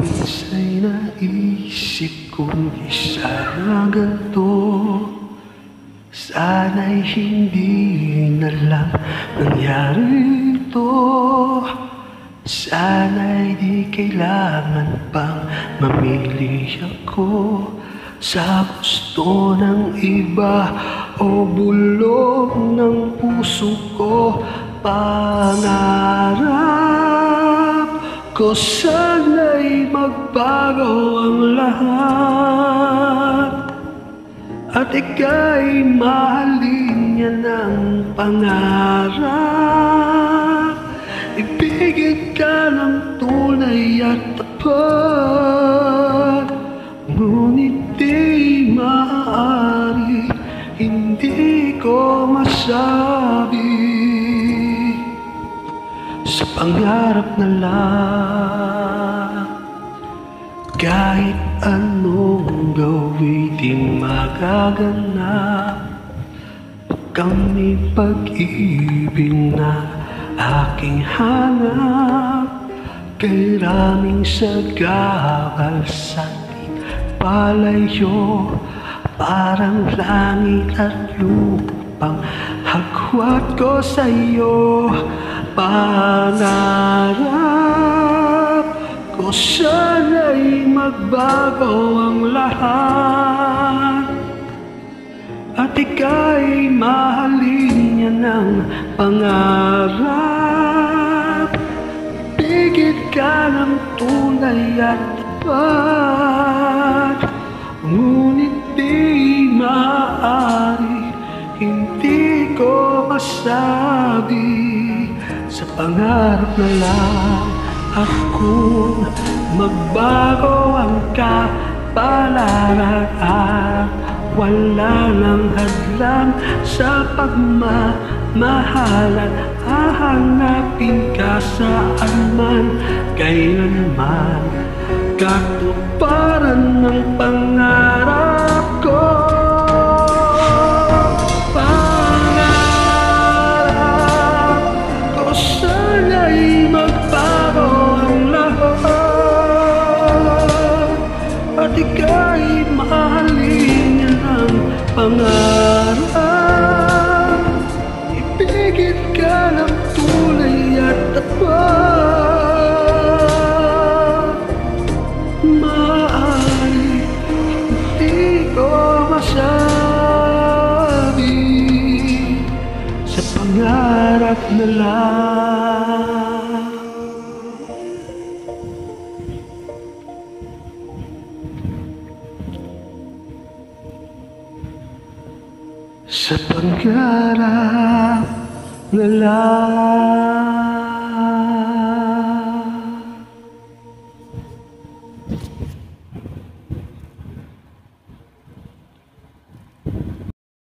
Minsa'y naisip kong di sana ganito, sana'y hindi na lang nangyari ito. Sana'y di kailangan pang mamili ako sa gusto ng iba o bulong ng puso ko. Pangarap ko sana'y magbago ang lahat, at ika'y mahalin niya ng pangarap. Ibigin ka ng tunay at tapat, ngunit di maaari, hindi ko masabi. Sa pangarap na lang, kahit anong gawin di magaganap. Kami pag-ibig na aking hanap, kay raming sagabal sa palayo, parang langit at lupang hagwat ko sa'yo. Pangarap ko sana'y magbago ang lahat, at ika'y mahalin niya ng pangarap. Bigit ka ng tunay at tapat, ngunit di maaari, hindi ko masabi. Sa pangarap na lang akong magbago ang kapalaran, at wala nang hadlang sa pagmamahalan. Hahanapin ka saan man, kailanman, katuparan ng pangarap ko. At ika'y mahalin niya ng pangarap. Ibigit ka ng tunay at tapat, maaari hindi ko masabi. Sa pangarap na lang. Sa pangarap na lang.